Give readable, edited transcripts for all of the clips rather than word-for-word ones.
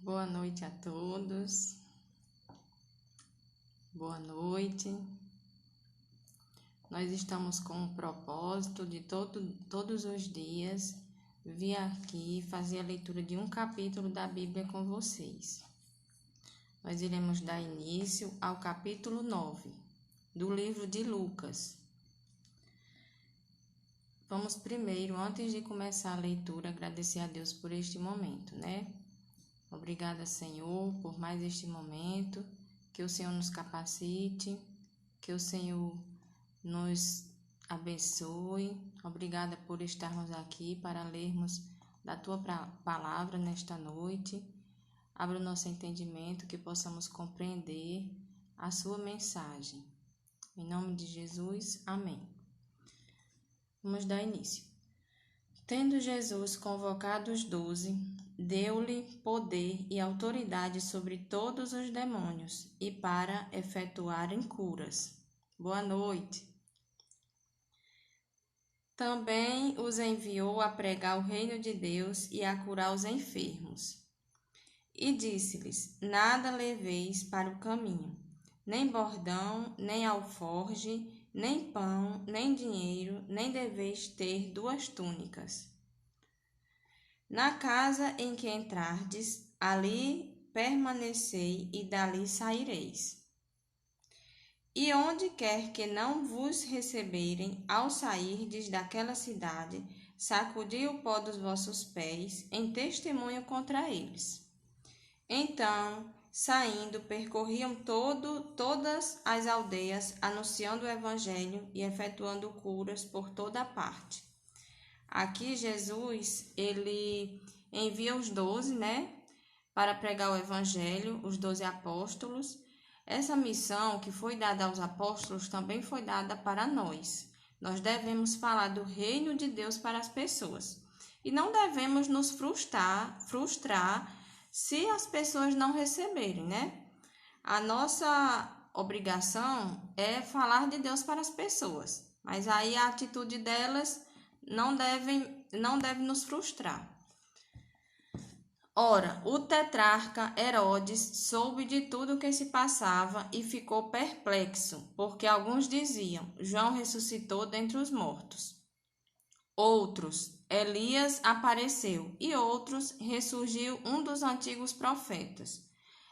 Boa noite a todos. Boa noite. Nós estamos com o propósito de todos os dias vir aqui fazer a leitura de um capítulo da Bíblia com vocês. Nós iremos dar início ao capítulo 9 do livro de Lucas. Vamos primeiro, antes de começar a leitura, agradecer a Deus por este momento, né? Obrigada, Senhor, por mais este momento, que o Senhor nos capacite, que o Senhor nos abençoe. Obrigada por estarmos aqui para lermos da Tua palavra nesta noite. Abra o nosso entendimento, que possamos compreender a Sua mensagem. Em nome de Jesus, amém. Vamos dar início. Tendo Jesus convocado os 12, deu-lhe poder e autoridade sobre todos os demônios e para efetuarem curas. Boa noite. Também os enviou a pregar o reino de Deus e a curar os enfermos. E disse-lhes: Nada leveis para o caminho, nem bordão, nem alforge, nem pão, nem dinheiro, nem deveis ter 2 túnicas. Na casa em que entrardes, ali permanecei e dali saireis. E onde quer que não vos receberem, ao sairdes daquela cidade, sacudi o pó dos vossos pés, em testemunho contra eles. Então, saindo, percorriam todas as aldeias, anunciando o evangelho e efetuando curas por toda a parte. Aqui Jesus, ele envia os 12, para pregar o evangelho, os 12 apóstolos. Essa missão que foi dada aos apóstolos também foi dada para nós. Nós devemos falar do reino de Deus para as pessoas. E não devemos nos frustrar se as pessoas não receberem, A nossa obrigação é falar de Deus para as pessoas. Mas aí a atitude delas não deve nos frustrar. Ora, o tetrarca Herodes soube de tudo o que se passava e ficou perplexo, porque alguns diziam: João ressuscitou dentre os mortos. Outros, Elias apareceu, e outros, ressurgiu um dos antigos profetas.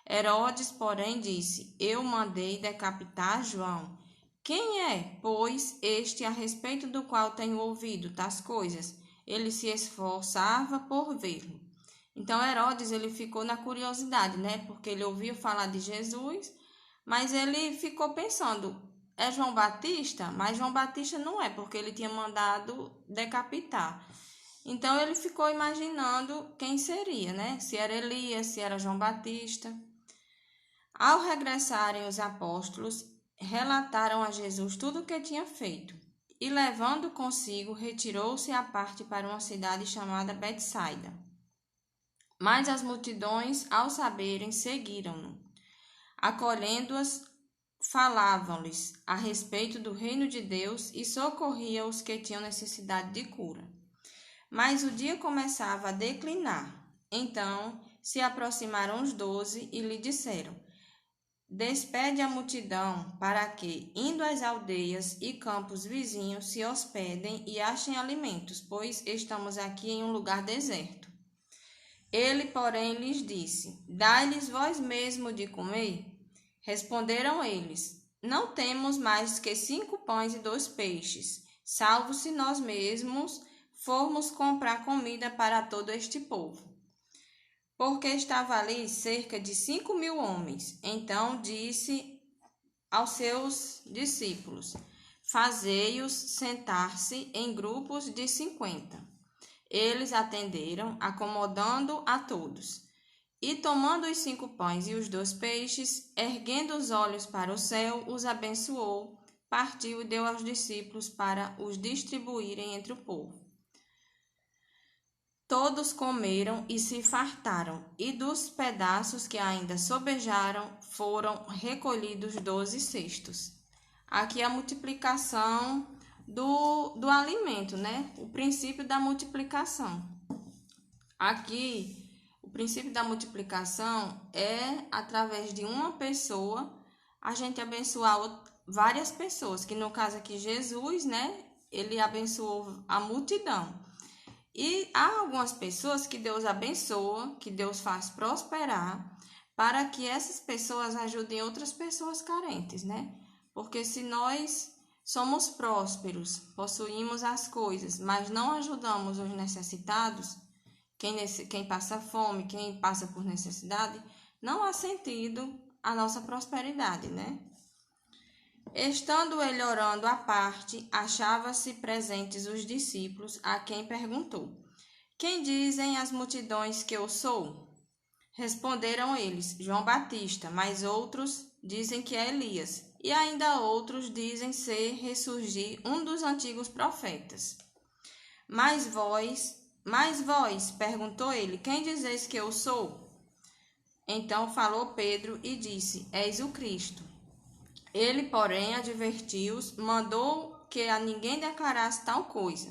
Herodes, porém, disse: Eu mandei decapitar João. Quem é, pois, este a respeito do qual tenho ouvido tais coisas? Ele se esforçava por vê-lo. Então, Herodes, ele ficou na curiosidade, Porque ele ouviu falar de Jesus, mas ele ficou pensando, é João Batista? Mas João Batista não é, porque ele tinha mandado decapitar. Então, ele ficou imaginando quem seria, Se era Elias, se era João Batista. Ao regressarem os apóstolos, relataram a Jesus tudo o que tinha feito, e levando consigo, retirou-se à parte para uma cidade chamada Betsaida. Mas as multidões, ao saberem, seguiram-no. Acolhendo-as, falavam-lhes a respeito do reino de Deus e socorria os que tinham necessidade de cura. Mas o dia começava a declinar. Então se aproximaram os 12 e lhe disseram: Despede a multidão para que, indo às aldeias e campos vizinhos, se hospedem e achem alimentos, pois estamos aqui em um lugar deserto. Ele, porém, lhes disse: Dai-lhes vós mesmo de comer? Responderam eles: Não temos mais que 5 pães e 2 peixes, salvo se nós mesmos formos comprar comida para todo este povo. Porque estava ali cerca de 5.000 homens. Então disse aos seus discípulos: Fazei-os sentar-se em grupos de 50. Eles atenderam, acomodando a todos. E tomando os 5 pães e os 2 peixes, erguendo os olhos para o céu, os abençoou, partiu e deu aos discípulos para os distribuírem entre o povo. Todos comeram e se fartaram, e dos pedaços que ainda sobejaram foram recolhidos 12 cestos. Aqui a multiplicação do alimento, O princípio da multiplicação. Aqui, o princípio da multiplicação é através de uma pessoa a gente abençoar várias pessoas, que no caso aqui Jesus, né, ele abençoou a multidão. E há algumas pessoas que Deus abençoa, que Deus faz prosperar, para que essas pessoas ajudem outras pessoas carentes, né? Porque se nós somos prósperos, possuímos as coisas, mas não ajudamos os necessitados, quem passa fome, quem passa por necessidade, não há sentido a nossa prosperidade, né? Estando ele orando à parte, achava-se presentes os discípulos, a quem perguntou: Quem dizem as multidões que eu sou? Responderam eles: João Batista, mas outros dizem que é Elias, e ainda outros dizem ser ressurgir um dos antigos profetas. Mas vós, perguntou ele, quem dizeis que eu sou? Então falou Pedro e disse: És o Cristo. Ele, porém, advertiu-os, mandou que a ninguém declarasse tal coisa,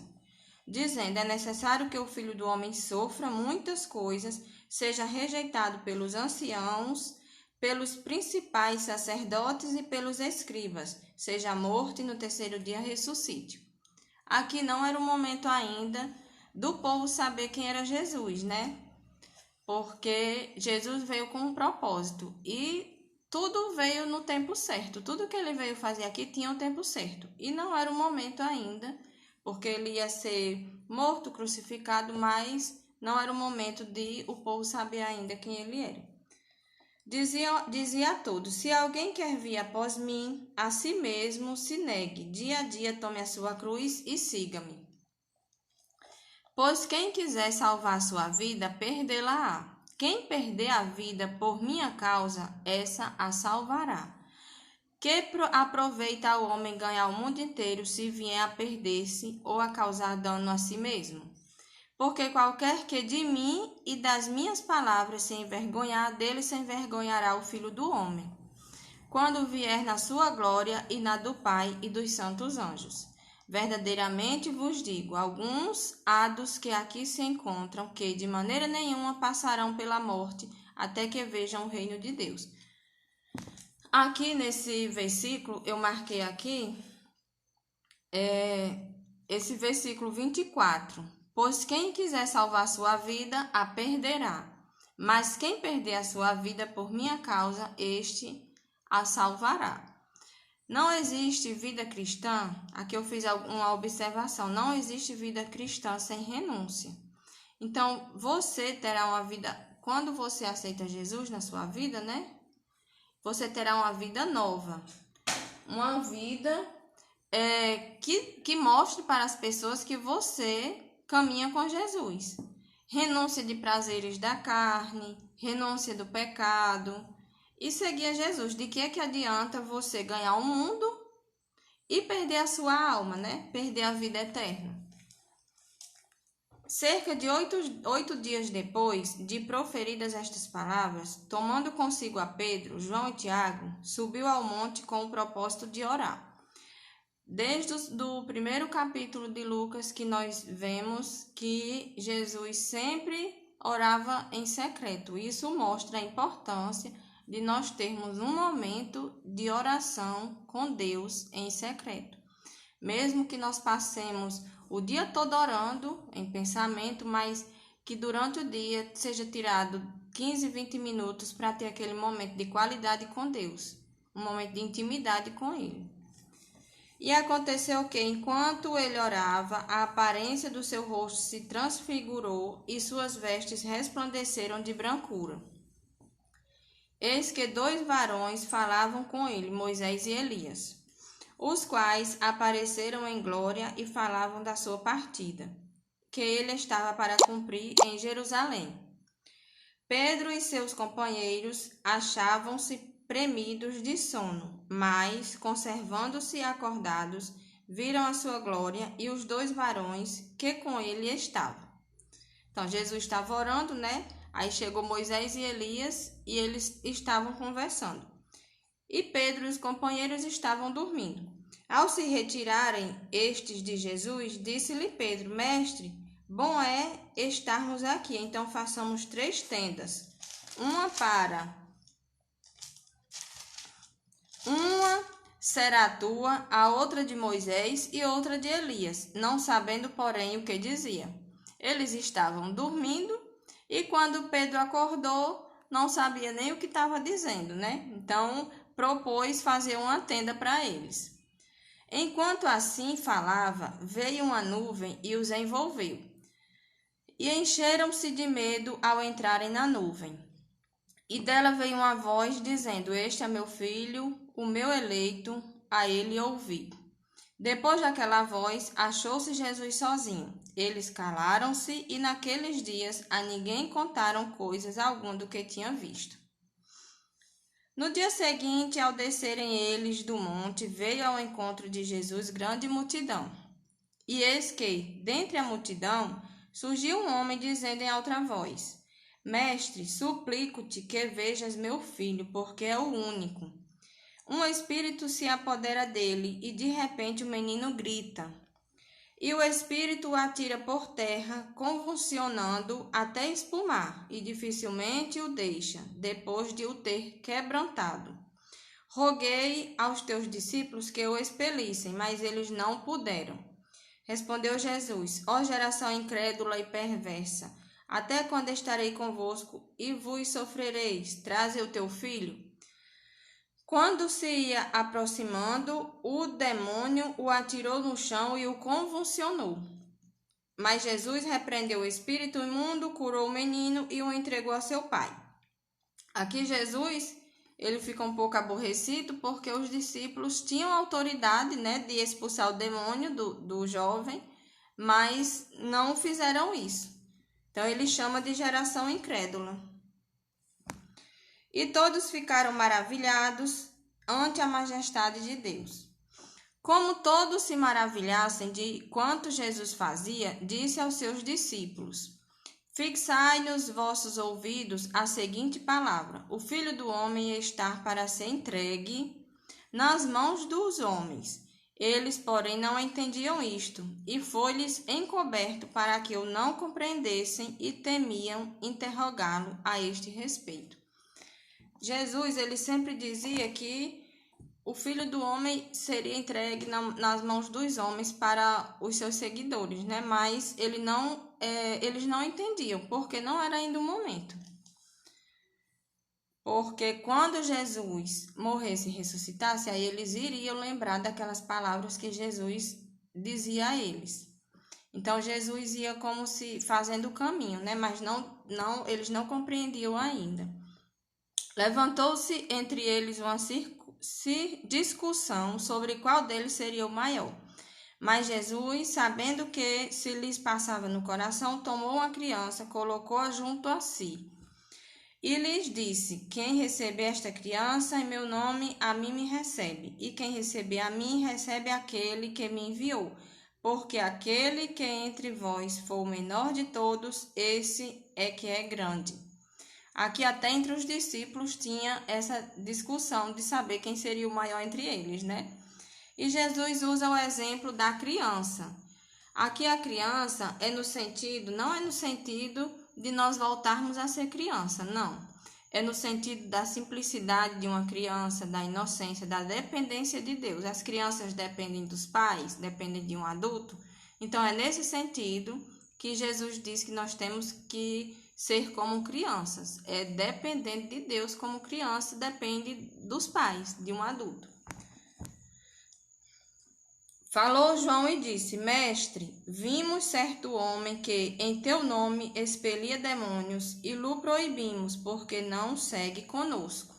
dizendo: É necessário que o Filho do Homem sofra muitas coisas, seja rejeitado pelos anciãos, pelos principais sacerdotes e pelos escribas, seja morto e no terceiro dia ressuscite. Aqui não era o momento ainda do povo saber quem era Jesus, né? Porque Jesus veio com um propósito e tudo veio no tempo certo. Tudo que ele veio fazer aqui tinha o tempo certo. E não era o momento ainda, porque ele ia ser morto, crucificado, mas não era o momento de o povo saber ainda quem ele era. Dizia a todos: Se alguém quer vir após mim, a si mesmo se negue. Dia a dia tome a sua cruz e siga-me. Pois quem quiser salvar sua vida, perdê-la-á. Quem perder a vida por minha causa, essa a salvará. Que aproveita ao homem ganhar o mundo inteiro se vier a perder-se ou a causar dano a si mesmo? Porque qualquer que de mim e das minhas palavras se envergonhar, dele se envergonhará o Filho do Homem, quando vier na sua glória e na do Pai e dos santos anjos. Verdadeiramente vos digo, alguns há dos que aqui se encontram, que de maneira nenhuma passarão pela morte, até que vejam o reino de Deus. Aqui nesse versículo, eu marquei aqui, esse versículo 24. Pois quem quiser salvar sua vida, a perderá. Mas quem perder a sua vida por minha causa, este a salvará. Não existe vida cristã, aqui eu fiz uma observação, não existe vida cristã sem renúncia. Então, você terá uma vida, quando você aceita Jesus na sua vida, né? Você terá uma vida nova, uma vida que mostre para as pessoas que você caminha com Jesus. Renúncia de prazeres da carne, renúncia do pecado, e seguir a Jesus. De que adianta você ganhar o mundo e perder a sua alma, né? Perder a vida eterna. Cerca de 8 dias depois de proferidas estas palavras, tomando consigo a Pedro, João e Tiago, subiu ao monte com o propósito de orar. Desde o primeiro capítulo de Lucas que nós vemos que Jesus sempre orava em secreto. Isso mostra a importância de nós termos um momento de oração com Deus em secreto. Mesmo que nós passemos o dia todo orando em pensamento, mas que durante o dia seja tirado 15, 20 minutos para ter aquele momento de qualidade com Deus, um momento de intimidade com Ele. E aconteceu que, enquanto ele orava, a aparência do seu rosto se transfigurou e suas vestes resplandeceram de brancura. Eis que 2 varões falavam com ele, Moisés e Elias, os quais apareceram em glória e falavam da sua partida, que ele estava para cumprir em Jerusalém. Pedro e seus companheiros achavam-se premidos de sono, mas, conservando-se acordados, viram a sua glória e os 2 varões que com ele estavam. Então, Jesus estava orando, né? Aí chegou Moisés e Elias e eles estavam conversando. E Pedro e os companheiros estavam dormindo. Ao se retirarem estes de Jesus, disse-lhe Pedro: Mestre, Bom é estarmos aqui, então façamos 3 tendas. Uma será tua, a outra de Moisés e outra de Elias, não sabendo, porém, o que dizia. Eles estavam dormindo e quando Pedro acordou, não sabia nem o que estava dizendo, né? Então, propôs fazer uma tenda para eles. Enquanto assim falava, veio uma nuvem e os envolveu. E encheram-se de medo ao entrarem na nuvem. E dela veio uma voz dizendo: Este é meu filho, o meu eleito, a ele ouvi. Depois daquela voz, achou-se Jesus sozinho. Eles calaram-se e naqueles dias a ninguém contaram coisas alguma do que tinham visto. No dia seguinte, ao descerem eles do monte, veio ao encontro de Jesus grande multidão. E eis que, dentre a multidão, surgiu um homem dizendo em alta voz: Mestre, suplico-te que vejas meu filho, porque é o único. Um espírito se apodera dele e de repente o menino grita. E o espírito o atira por terra, convulsionando até espumar, e dificilmente o deixa, depois de o ter quebrantado. Roguei aos teus discípulos que o expelissem, mas eles não puderam. Respondeu Jesus: Ó geração incrédula e perversa, até quando estarei convosco e vos sofrereis? Traze o teu filho. Quando se ia aproximando, o demônio o atirou no chão e o convulsionou. Mas Jesus repreendeu o espírito imundo, curou o menino e o entregou a seu pai. Aqui Jesus, ele fica um pouco aborrecido porque os discípulos tinham autoridade, né, de expulsar o demônio do jovem, mas não fizeram isso. Então ele chama de geração incrédula. E todos ficaram maravilhados ante a majestade de Deus. Como todos se maravilhassem de quanto Jesus fazia, disse aos seus discípulos: Fixai nos vossos ouvidos a seguinte palavra: O Filho do Homem está para ser entregue nas mãos dos homens. Eles, porém, não entendiam isto, e foi-lhes encoberto para que o não compreendessem e temiam interrogá-lo a este respeito. Jesus, ele sempre dizia que o Filho do Homem seria entregue nas mãos dos homens para os seus seguidores, né? Mas eles não entendiam, porque não era ainda o momento. Porque quando Jesus morresse e ressuscitasse, aí eles iriam lembrar daquelas palavras que Jesus dizia a eles. Então Jesus ia como se fazendo o caminho, né? Mas eles não compreendiam ainda. Levantou-se entre eles uma discussão sobre qual deles seria o maior. Mas Jesus, sabendo que se lhes passava no coração, tomou uma criança, colocou-a junto a si. E lhes disse: Quem receber esta criança em meu nome, a mim me recebe. E quem receber a mim, recebe aquele que me enviou. Porque aquele que entre vós for o menor de todos, esse é que é grande. Aqui até entre os discípulos tinha essa discussão de saber quem seria o maior entre eles, né? E Jesus usa o exemplo da criança. Aqui a criança não é no sentido de nós voltarmos a ser criança, não. É no sentido da simplicidade de uma criança, da inocência, da dependência de Deus. As crianças dependem dos pais, dependem de um adulto. Então é nesse sentido que Jesus diz que nós temos que ser como crianças, é dependente de Deus como criança, depende dos pais, de um adulto. Falou João e disse: Mestre, vimos certo homem que em teu nome expelia demônios e lhe proibimos, porque não segue conosco.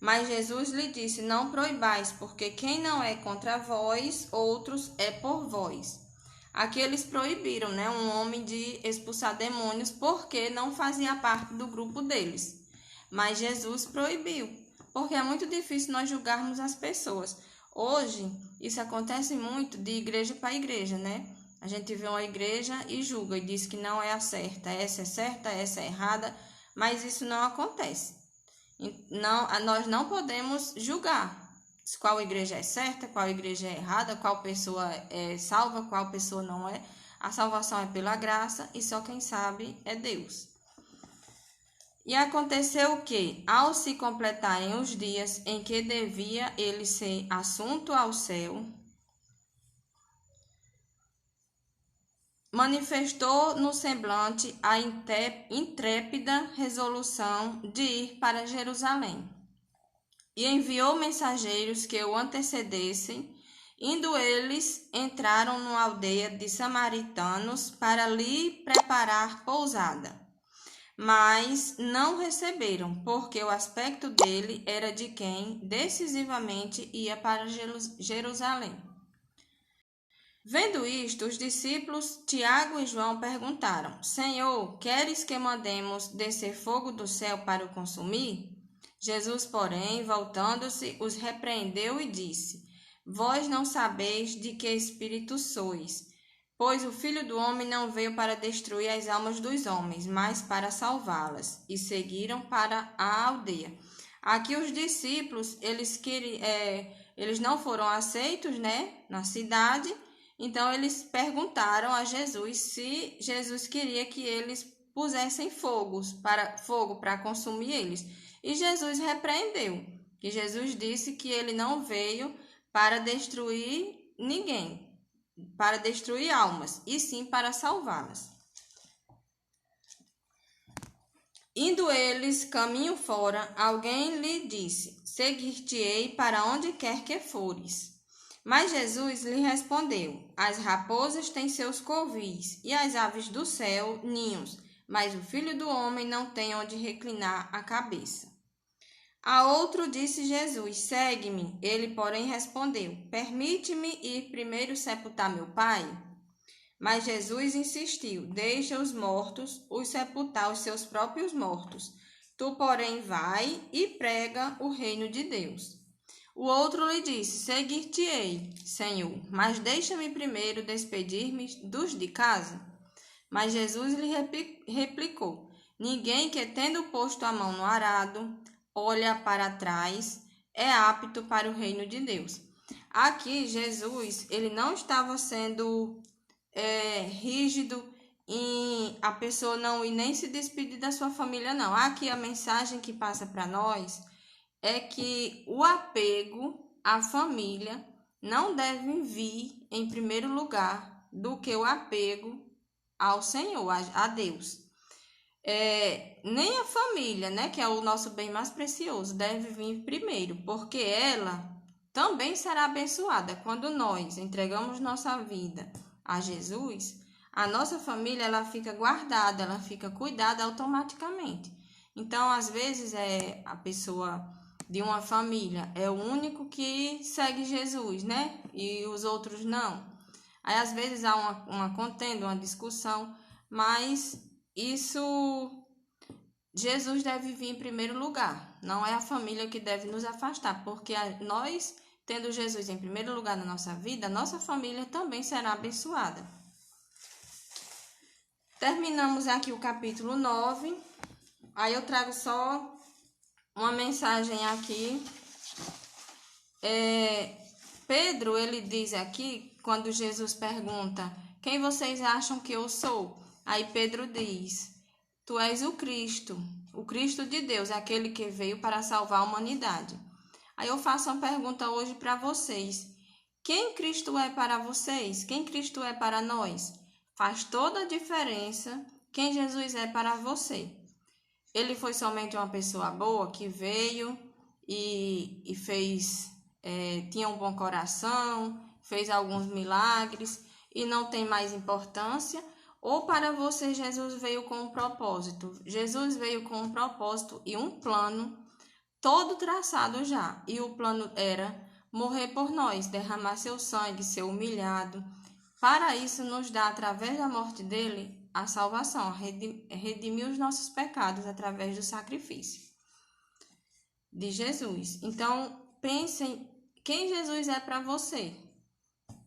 Mas Jesus lhe disse: Não proibais, porque quem não é contra vós, outros é por vós. Aqui eles proibiram, né, um homem de expulsar demônios porque não fazia parte do grupo deles. Mas Jesus proibiu, porque é muito difícil nós julgarmos as pessoas. Hoje, isso acontece muito de igreja para igreja, né? A gente vê uma igreja e julga e diz que não é a certa, essa é errada, mas isso não acontece. Nós não podemos julgar qual igreja é certa, qual igreja é errada, qual pessoa é salva, qual pessoa não é. A salvação é pela graça e só quem sabe é Deus. E aconteceu que, ao se completarem os dias em que devia ele ser assunto ao céu, manifestou no semblante a intrépida resolução de ir para Jerusalém. E enviou mensageiros que o antecedessem. Indo eles, entraram numa aldeia de samaritanos para lhe preparar pousada. Mas não receberam, porque o aspecto dele era de quem decisivamente ia para Jerusalém. Vendo isto, os discípulos Tiago e João perguntaram: Senhor, queres que mandemos descer fogo do céu para o consumir? Jesus, porém, voltando-se, os repreendeu e disse: Vós não sabeis de que espírito sois, pois o Filho do Homem não veio para destruir as almas dos homens, mas para salvá-las. E seguiram para a aldeia. Aqui os discípulos, eles não foram aceitos, na cidade. Então, eles perguntaram a Jesus se Jesus queria que eles pusessem fogo para consumir eles. E Jesus repreendeu, que Jesus disse que ele não veio para destruir ninguém, para destruir almas, e sim para salvá-las. Indo eles caminho fora, alguém lhe disse: Seguir-te-ei para onde quer que fores. Mas Jesus lhe respondeu: As raposas têm seus covis, e as aves do céu ninhos, mas o Filho do Homem não tem onde reclinar a cabeça. A outro disse Jesus: Segue-me. Ele, porém, respondeu: Permite-me ir primeiro sepultar meu pai? Mas Jesus insistiu: Deixa os mortos os sepultar os seus próprios mortos. Tu, porém, vai e prega o reino de Deus. O outro lhe disse: Seguir-te-ei, Senhor, mas deixa-me primeiro despedir-me dos de casa. Mas Jesus lhe replicou: Ninguém que, tendo posto a mão no arado, olha para trás, é apto para o reino de Deus. Aqui, Jesus, ele não estava sendo rígido em a pessoa não ir nem se despedir da sua família, não. Aqui a mensagem que passa para nós é que o apego à família não deve vir em primeiro lugar do que o apego ao Senhor, a Deus. Nem a família, que é o nosso bem mais precioso, deve vir primeiro, porque ela também será abençoada. Quando nós entregamos nossa vida a Jesus, a nossa família ela fica guardada, ela fica cuidada automaticamente. Então, às vezes, a pessoa de uma família é o único que segue Jesus, e os outros não. Aí, às vezes, há uma contenda, uma discussão, mas Jesus deve vir em primeiro lugar. Não é a família que deve nos afastar, porque nós, tendo Jesus em primeiro lugar na nossa vida, nossa família também será abençoada. Terminamos aqui o capítulo 9. Aí eu trago só uma mensagem aqui. Pedro, ele diz aqui, quando Jesus pergunta: Quem vocês acham que eu sou? Aí Pedro diz: Tu és o Cristo de Deus, aquele que veio para salvar a humanidade. Aí eu faço uma pergunta hoje para vocês: quem Cristo é para vocês? Quem Cristo é para nós? Faz toda a diferença quem Jesus é para você. Ele foi somente uma pessoa boa que veio e fez, tinha um bom coração, fez alguns milagres e não tem mais importância? Ou para você Jesus veio com um propósito? Jesus veio com um propósito e um plano todo traçado já. E o plano era morrer por nós, derramar seu sangue, ser humilhado. Para isso nos dá, através da morte dele, a salvação, redimir os nossos pecados através do sacrifício de Jesus. Então, pensem quem Jesus é para você,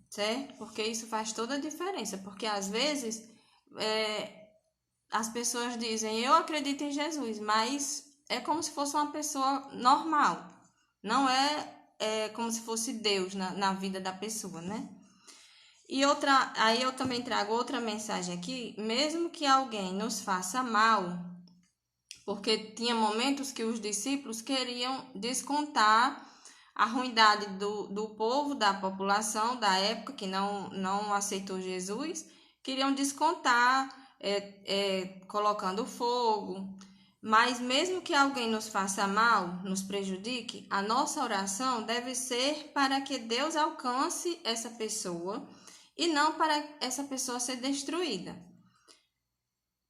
certo? Porque isso faz toda a diferença. Porque às vezes as pessoas dizem: eu acredito em Jesus, mas é como se fosse uma pessoa normal. Não é como se fosse Deus na vida da pessoa, Aí eu também trago outra mensagem aqui, mesmo que alguém nos faça mal, porque tinha momentos que os discípulos queriam descontar a ruindade do povo, da população da época que não aceitou Jesus, queriam descontar, colocando fogo. Mas mesmo que alguém nos faça mal, nos prejudique, a nossa oração deve ser para que Deus alcance essa pessoa e não para essa pessoa ser destruída.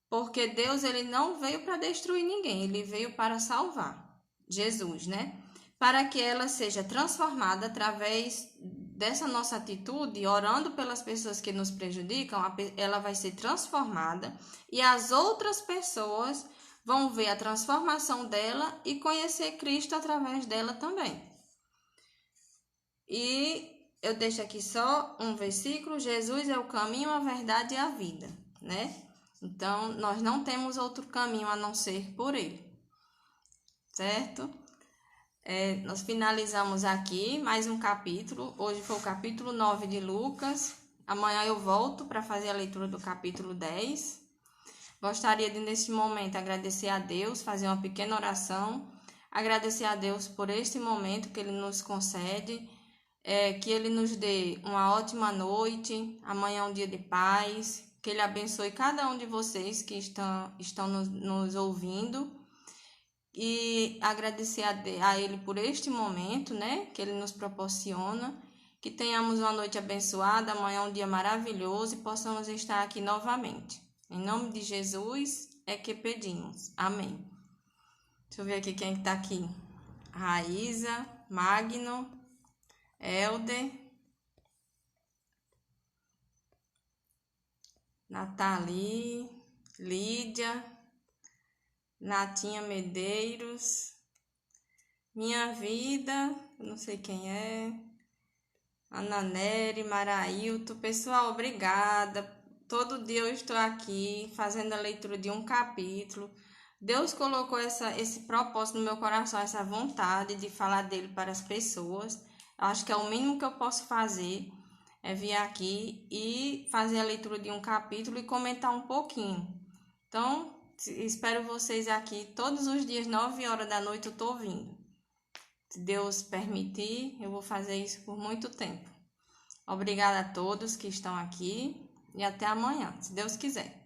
Porque Deus, ele não veio para destruir ninguém, ele veio para salvar. Jesus, né? Para que ela seja transformada através dessa nossa atitude, orando pelas pessoas que nos prejudicam, ela vai ser transformada e as outras pessoas vão ver a transformação dela e conhecer Cristo através dela também. E eu deixo aqui só um versículo: Jesus é o caminho, a verdade e a vida, né? Então, nós não temos outro caminho a não ser por ele, certo? Nós finalizamos aqui mais um capítulo. Hoje foi o capítulo 9 de Lucas. Amanhã eu volto para fazer a leitura do capítulo 10. Gostaria de, nesse momento, agradecer a Deus, fazer uma pequena oração. Agradecer a Deus por este momento que Ele nos concede. Que Ele nos dê uma ótima noite. Amanhã é um dia de paz. Que Ele abençoe cada um de vocês que estão nos ouvindo. E agradecer a Ele por este momento, né? Que Ele nos proporciona. Que tenhamos uma noite abençoada. Amanhã é um dia maravilhoso e possamos estar aqui novamente. Em nome de Jesus é que pedimos. Amém. Deixa eu ver aqui quem está aqui. Raíza, Magno, Helder, Nathalie, Lídia, Natinha Medeiros, Minha Vida, não sei quem é, Ana Nery, Marailton. Pessoal, obrigada. Todo dia eu estou aqui fazendo a leitura de um capítulo. Deus colocou esse propósito no meu coração, essa vontade de falar dele para as pessoas. Eu acho que é o mínimo que eu posso fazer, é vir aqui e fazer a leitura de um capítulo e comentar um pouquinho. Então, espero vocês aqui todos os dias, 9 horas da noite eu estou vindo. Se Deus permitir, eu vou fazer isso por muito tempo. Obrigada a todos que estão aqui e até amanhã, se Deus quiser.